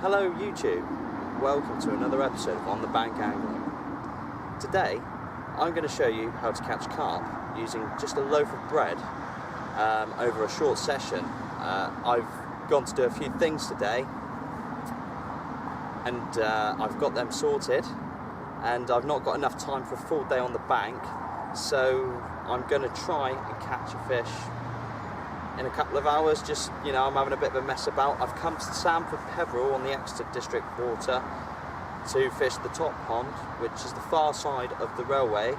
Hello YouTube, welcome to another episode of On the Bank Angling. Today I'm going to show you how to catch carp using just a loaf of bread over a short session. I've gone to do a few things today and I've got them sorted, and I've not got enough time for a full day on the bank, so I'm going to try and catch a fish in a couple of hours. Just, you know, I'm having a bit of a mess about. I've come to Sampford Peverell on the Exeter District water to fish the top pond, which is the far side of the railway,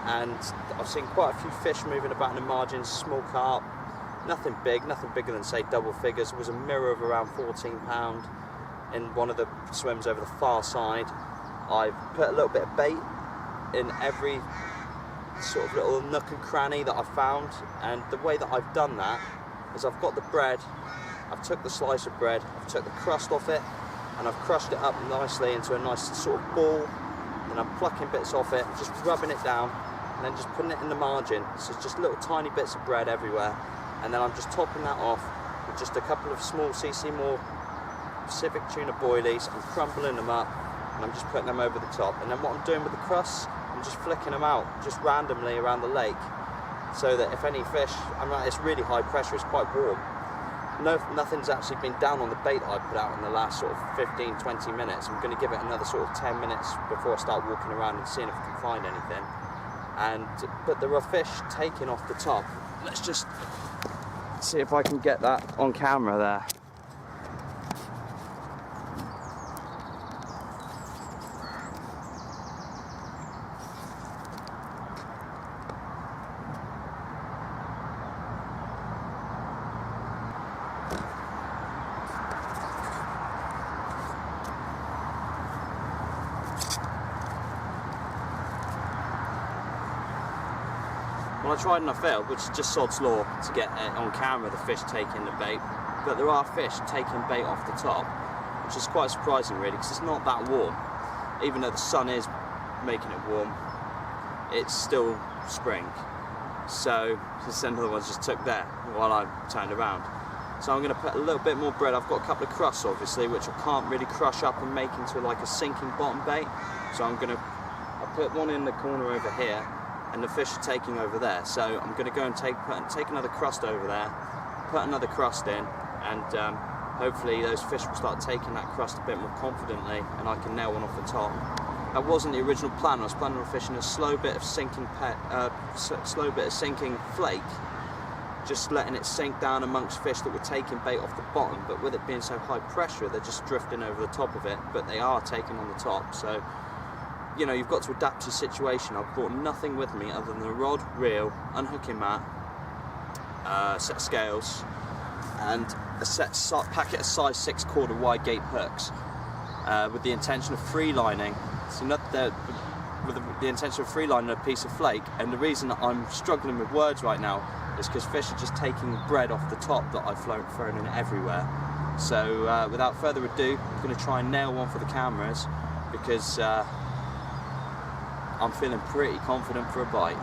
and I've seen quite a few fish moving about in the margins, small carp, nothing bigger than say double figures. There was a mirror of around £14 in one of the swims over the far side. I've put a little bit of bait in every sort of little nook and cranny that I've found, and the way that I've done that is I've got the bread, I've took the slice of bread, I've took the crust off it, and I've crushed it up nicely into a nice sort of ball, and I'm plucking bits off it, just rubbing it down, and then just putting it in the margin. So it's just little tiny bits of bread everywhere, and then I'm just topping that off with just a couple of small CC more Pacific tuna boilies. I'm crumbling them up and I'm just putting them over the top, and then what I'm doing with the crusts, I'm just flicking them out just randomly around the lake, so that if any fish, it's really high pressure, it's quite warm. Nothing's actually been down on the bait that I put out in the last sort of 15-20 minutes. I'm going to give it another sort of 10 minutes before I start walking around and seeing if I can find anything. But there are fish taking off the top. Let's just see if I can get that on camera there. Well, I tried and I failed, which is just sod's law to get on camera the fish taking the bait, but there are fish taking bait off the top, which is quite surprising really, because it's not that warm. Even though the sun is making it warm, it's still spring. So another ones just took there while I turned around. So I'm going to put a little bit more bread. I've got a couple of crusts obviously, which I can't really crush up and make into like a sinking bottom bait. So I put one in the corner over here, and the fish are taking over there. So I'm going to go and take another crust over there, put another crust in, and hopefully those fish will start taking that crust a bit more confidently, and I can nail one off the top. That wasn't the original plan. I was planning on fishing a slow bit of sinking flake, just letting it sink down amongst fish that were taking bait off the bottom. But with it being so high pressure, they're just drifting over the top of it. But they are taking on the top. So, you know, you've got to adapt to your situation. I've brought nothing with me other than a rod, reel, unhooking mat, set of scales, and a packet of size 6/4 wide gape hooks, with the intention of free lining. So with the intention of free lining a piece of flake. And the reason that I'm struggling with words right now is because fish are just taking bread off the top that I've thrown in everywhere. So without further ado, I'm going to try and nail one for the cameras, because I'm feeling pretty confident for a bite.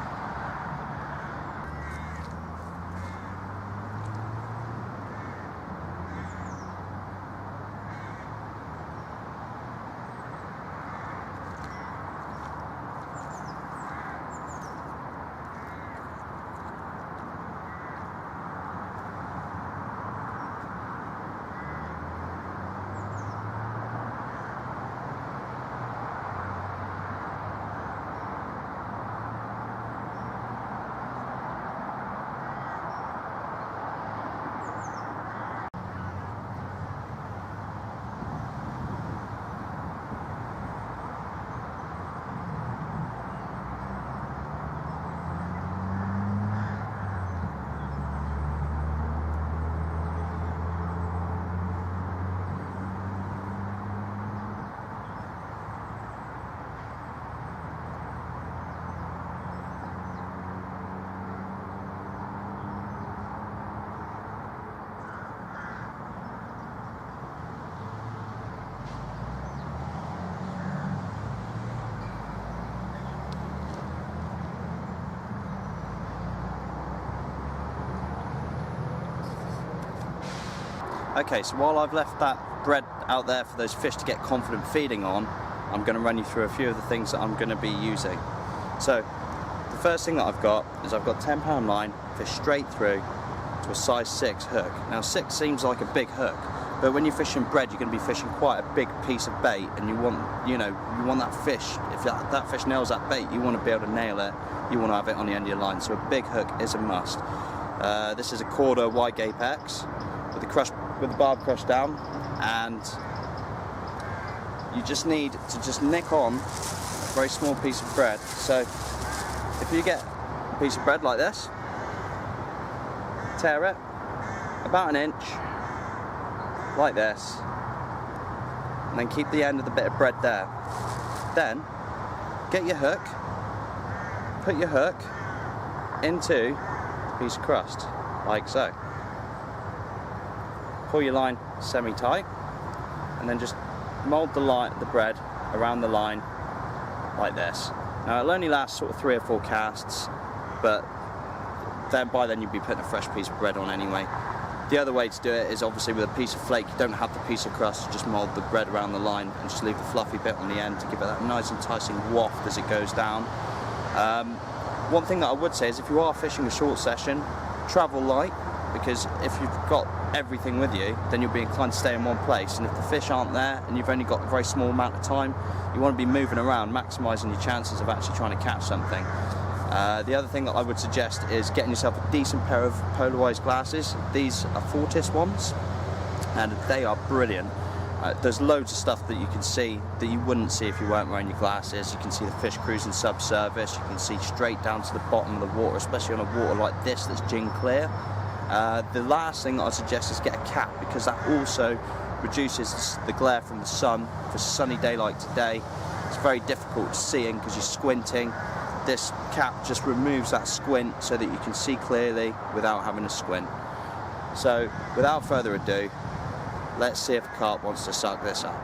Okay, so while I've left that bread out there for those fish to get confident feeding on, I'm going to run you through a few of the things that I'm going to be using. So the first thing that I've got is I've got 10-pound line, fish straight through to a size 6 hook. Now 6 seems like a big hook, but when you're fishing bread, you're going to be fishing quite a big piece of bait, and you want that fish, if that fish nails that bait, you want to be able to nail it, you want to have it on the end of your line, so a big hook is a must. This is a 1/4 wide gape X with the barb crushed down, and you just need to nick on a very small piece of bread. So if you get a piece of bread like this, tear it about 1 inch like this, and then keep the end of the bit of bread there. Then get your hook, put your hook into a piece of crust like so. Pull your line semi-tight, and then just mould the bread around the line like this. Now it'll only last sort of 3 or 4 casts, but by then you'd be putting a fresh piece of bread on anyway. The other way to do it is obviously with a piece of flake. You don't have the piece of crust, just mould the bread around the line and just leave the fluffy bit on the end to give it that nice enticing waft as it goes down. One thing that I would say is if you are fishing a short session, travel light, because if you've got everything with you, then you'll be inclined to stay in one place, and if the fish aren't there and you've only got a very small amount of time, you want to be moving around, maximising your chances of actually trying to catch something. The other thing that I would suggest is getting yourself a decent pair of polarised glasses. These are Fortis ones, and they are brilliant. There's loads of stuff that you can see that you wouldn't see if you weren't wearing your glasses. You can see the fish cruising subsurface, you can see straight down to the bottom of the water, especially on a water like this that's gin clear. The last thing that I suggest is get a cap, because that also reduces the glare from the sun. For a sunny day like today, it's very difficult to see in because you're squinting. This cap just removes that squint so that you can see clearly without having to squint. So without further ado, let's see if a carp wants to suck this up.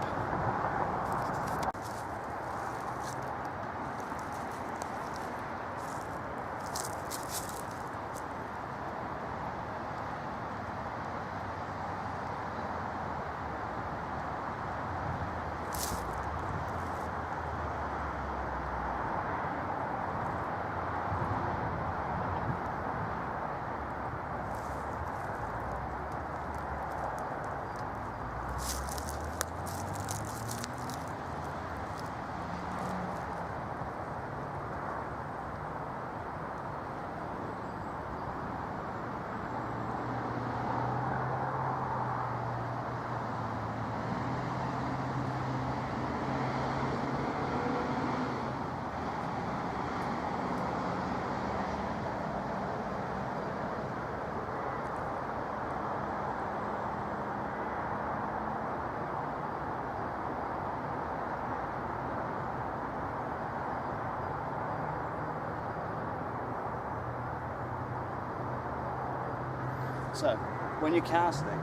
So, when you're casting,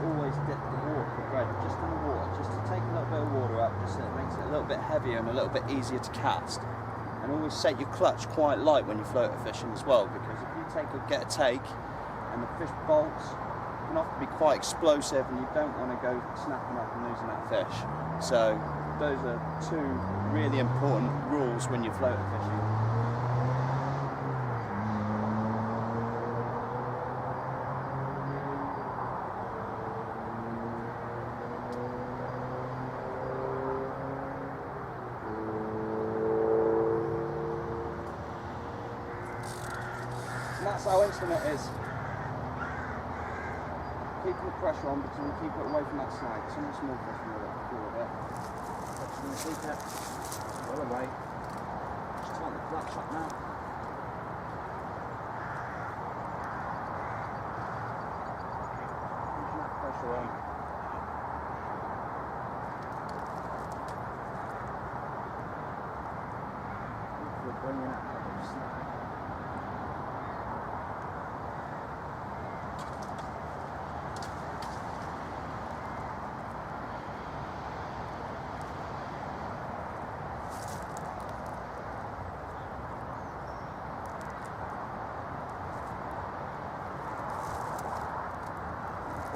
always dip the bread just in the water, just to take a little bit of water up, just so it makes it a little bit heavier and a little bit easier to cast. And always set your clutch quite light when you're floater fishing as well, because if you get a take and the fish bolts, it can often be quite explosive and you don't want to go snapping up and losing that fish. So, those are 2 really important rules when you're floater fishing. That's how instant it is. Keeping the pressure on, but you keep it away from that slide. Some of the small fish will go a bit. Just going to keep it well away. Just tighten the clutch up now. Keeping that pressure on. We're bringing that up snap.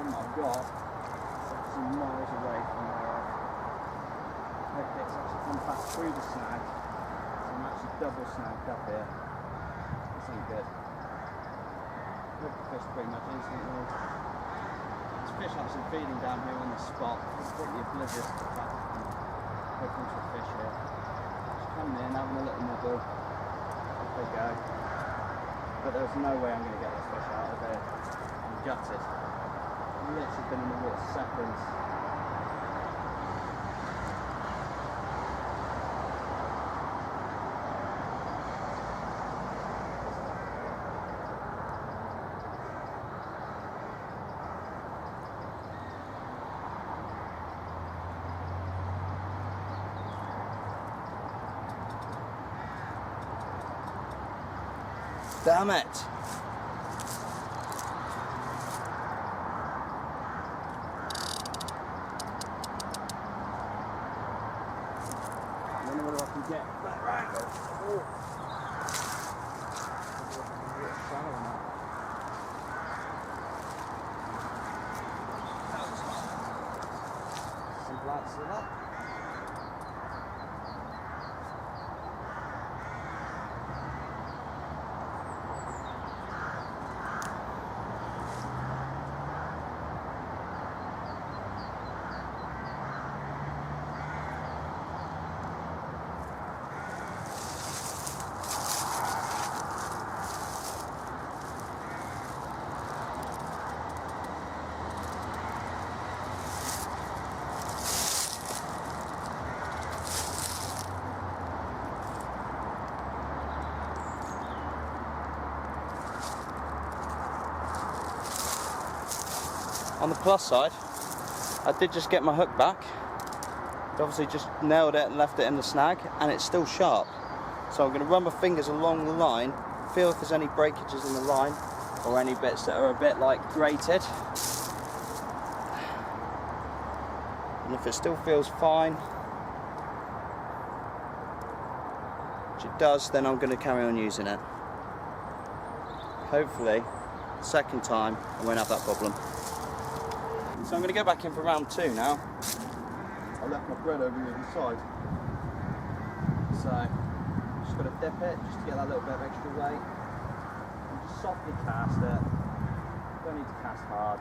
I've got some miles away. come back through the snag, so I'm actually double snagged up here. This ain't good. Hooked the fish pretty much instantly. There's fish actually feeding down here on the spot. I'm completely oblivious to the fact that I'm hooking to a fish here. Just coming in, having a little nibble. Off they go. But there's no way I'm going to get this fish out of here. I'm gutted. I've literally been in the water seconds. Damn it! I don't know whether I can get that angle. Oh. Some lights to that. On the plus side, I did just get my hook back. Obviously just nailed it and left it in the snag, and it's still sharp. So I'm going to run my fingers along the line, feel if there's any breakages in the line or any bits that are a bit like grated. And if it still feels fine, which it does, then I'm going to carry on using it. Hopefully, second time I won't have that problem. So I'm going to go back in for round 2 now. I left my bread over the other side. So, just got to dip it just to get that little bit of extra weight. And just softly cast it. Don't need to cast hard.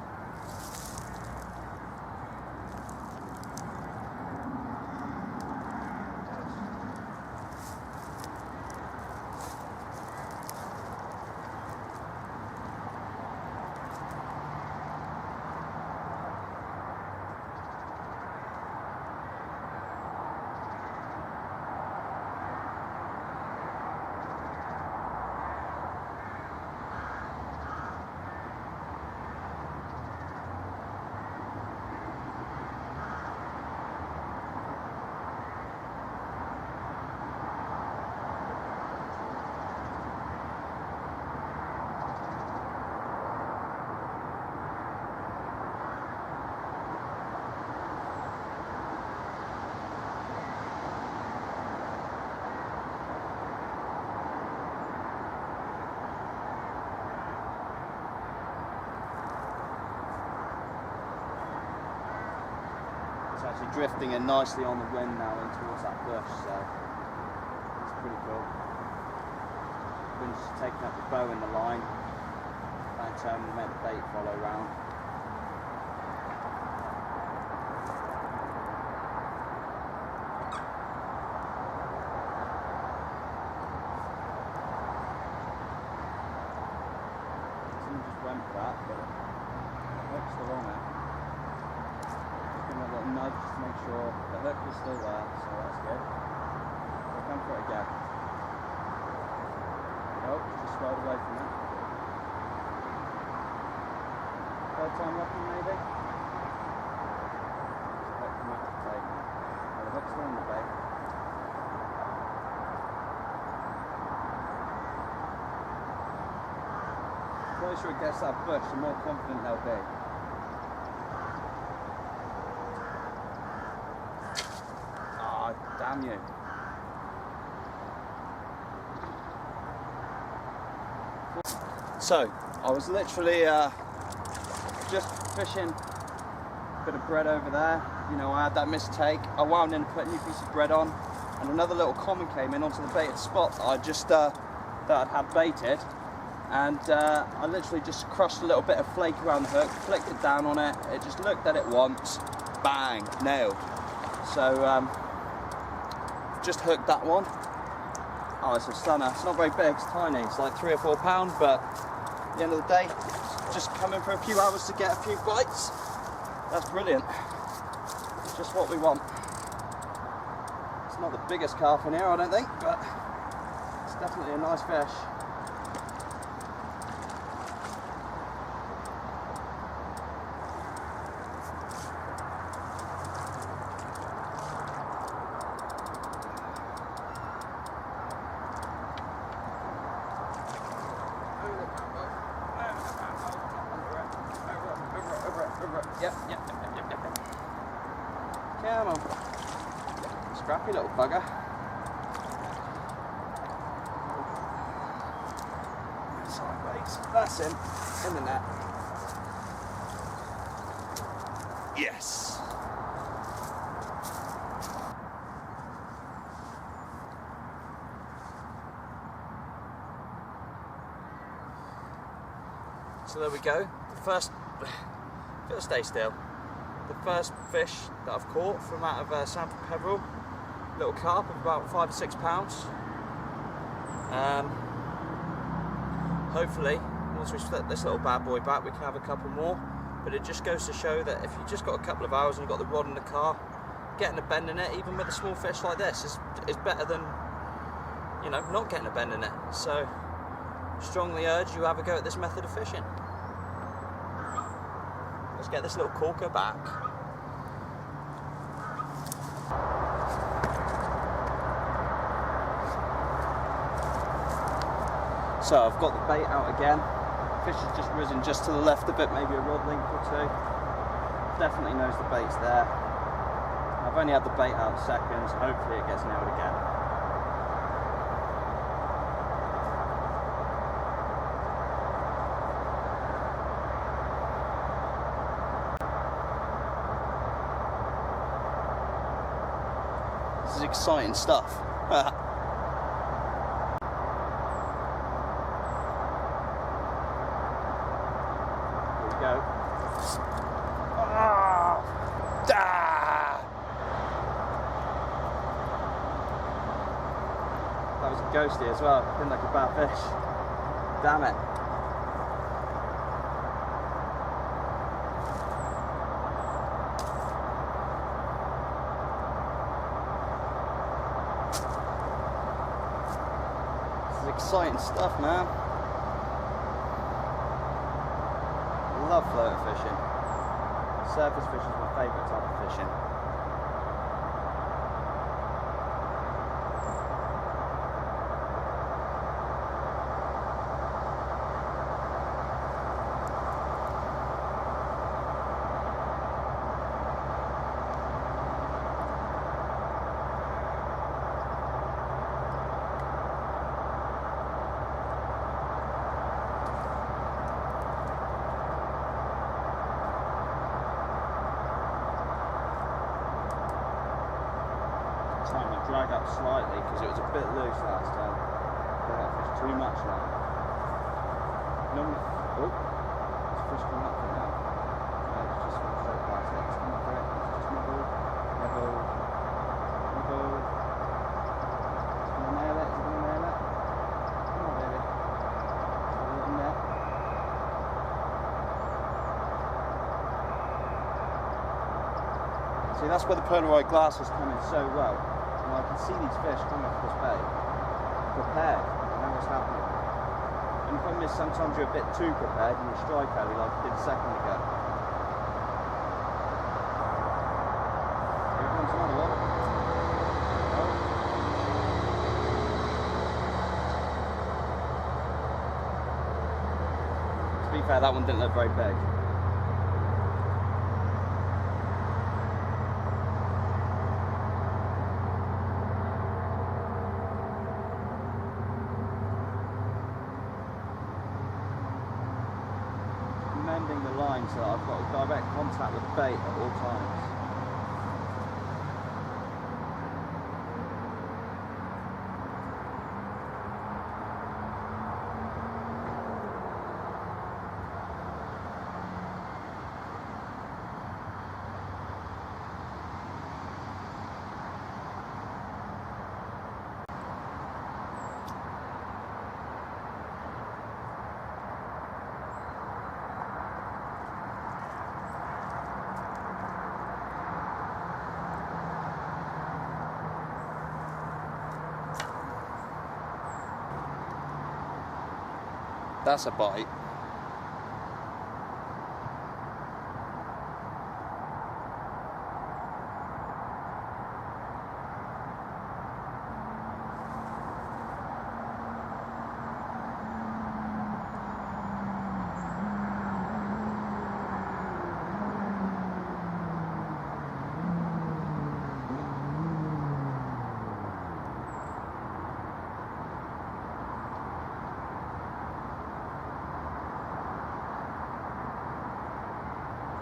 It's actually drifting in nicely on the wind now in towards that bush, so it's pretty cool. Wind's just taking up the bow in the line, and turn and make the bait follow round. Someone just went for that, but the hook's still on it. A little nudge just to make sure the hook is still there, so that's good. I'll come for it again. Nope, just slide away from it. Third time lucky maybe? The hook come out to take. Oh, the hook's still in the bait. The closer it gets to that bush, the more confident they'll be. Damn you. So, I was literally just fishing a bit of bread over there. You know, I had that mistake. I wound in putting a new piece of bread on. and another little common came in onto the baited spot that I just that I'd had baited, and I literally just crushed a little bit of flake around the hook, flicked it down on it, it just looked at it once, bang, nailed. So just hooked that one. Oh, it's a stunner. It's not very big, it's tiny, it's like 3 or 4 pounds, but at the end of the day, just come in for a few hours to get a few bites. That's brilliant. It's just what we want. It's not the biggest carp in here, I don't think, but it's definitely a nice fish. Yep. Come on. Scrappy little bugger. Sideways. That's him. In the net. Yes. So there we go. The first stay still. The first fish that I've caught from out of Sampford Peverell, little carp of about 5 or 6 pounds. Hopefully, once we split this little bad boy back, we can have a couple more. But it just goes to show that if you've just got a couple of hours and you've got the rod in the car, getting a bend in it, even with a small fish like this, is better than, you know, not getting a bend in it. So, strongly urge you have a go at this method of fishing. Let's get this little corker back. So I've got the bait out again. Fish has just risen just to the left a bit, maybe a rod length or two. Definitely knows the bait's there. I've only had the bait out seconds, hopefully it gets nailed again. This is exciting stuff. There we go. That was a ghosty as well. Didn't like a bad fish. Damn it. Exciting stuff, man. Love floater fishing. Surface fishing is my favourite type of fishing. Drag up slightly because it was a bit loose last time. I got fished too much now. Normally, oh, it's fish coming up for now. No, it's just going straight past it. It's coming for it. It's just nibble, nibble, nibble. It's going to nail it. It's going to nail it. Come on, baby. It's a little net. See, that's where the Polaroid glasses come in so well. I can see these fish coming off this bay, prepared, I know what's happening. And the problem is sometimes you're a bit too prepared and you strike early like I did a second ago. Here comes another one. Oh. To be fair, that one didn't look very big. Mending the line so that I've got direct contact with the bait at all times. That's a bite.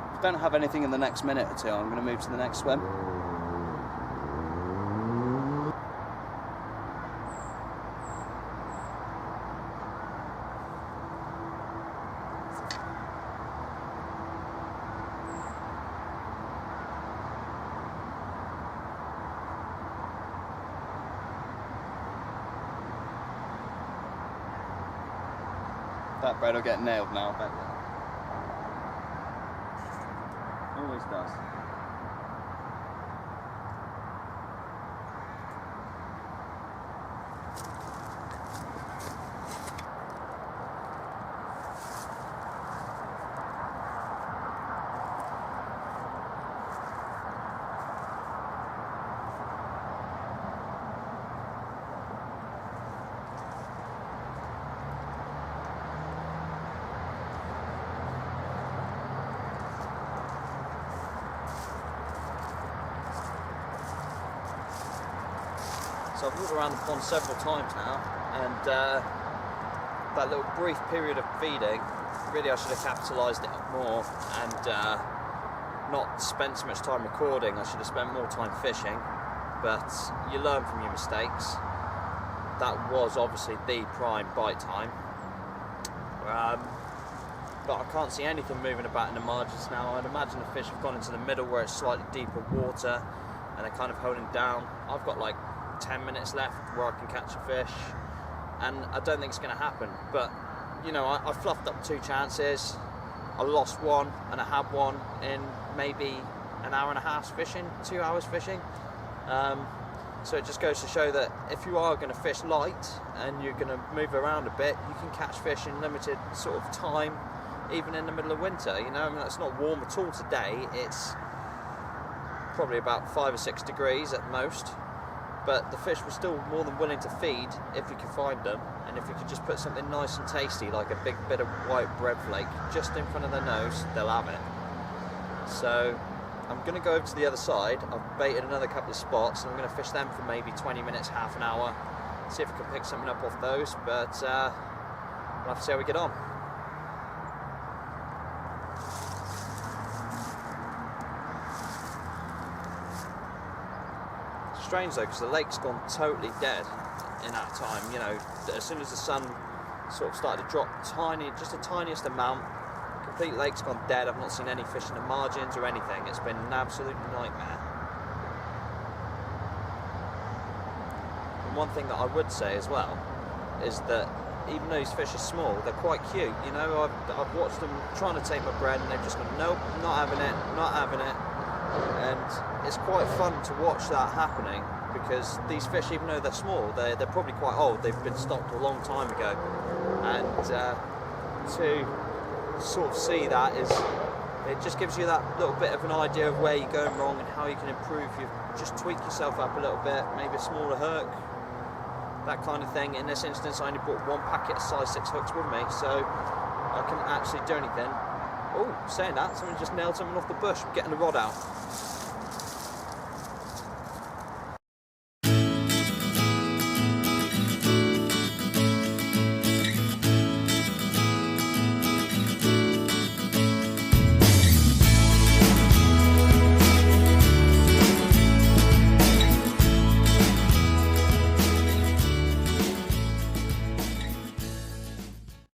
If I don't have anything in the next minute or two, I'm going to move to the next swim. That bread will get nailed now, I bet you. Always does. So I've walked around the pond several times now, and that little brief period of feeding, really I should have capitalised it more and not spent so much time recording. I should have spent more time fishing, but you learn from your mistakes. That was obviously the prime bite time, but I can't see anything moving about in the margins now. I'd imagine the fish have gone into the middle where it's slightly deeper water and they're kind of holding down. I've got like 10 minutes left where I can catch a fish, and I don't think it's going to happen, but you know, I fluffed up 2 chances. I lost one and I had one in maybe an hour and a half fishing, 2 hours fishing. So it just goes to show that if you are going to fish light and you're going to move around a bit, you can catch fish in limited sort of time, even in the middle of winter. You know, I mean, it's not warm at all today. It's probably about 5 or 6 degrees at most. But the fish were still more than willing to feed if you could find them, and if you could just put something nice and tasty like a big bit of white bread flake just in front of their nose, they'll have it. So I'm going to go over to the other side. I've baited another couple of spots and I'm going to fish them for maybe 20 minutes, half an hour, see if I can pick something up off those, but we'll have to see how we get on. Strange though, because the lake's gone totally dead in that time. You know, as soon as the sun sort of started to drop just the tiniest amount, the complete lake's gone dead. I've not seen any fish in the margins or anything. It's been an absolute nightmare. And one thing that I would say as well is that even though these fish are small, they're quite cute. You know, I've watched them trying to take my bread and they've just gone, nope, not having it, not having it. And it's quite fun to watch that happening, because these fish, even though they're small, they're probably quite old. They've been stocked a long time ago, and to sort of see that it just gives you that little bit of an idea of where you're going wrong and how you can improve. You just tweak yourself up a little bit, maybe a smaller hook, that kind of thing. In this instance, I only brought 1 packet of size 6 hooks with me, so I couldn't actually do anything. Oh, saying that, someone just nailed something off the bush. I'm getting the rod out.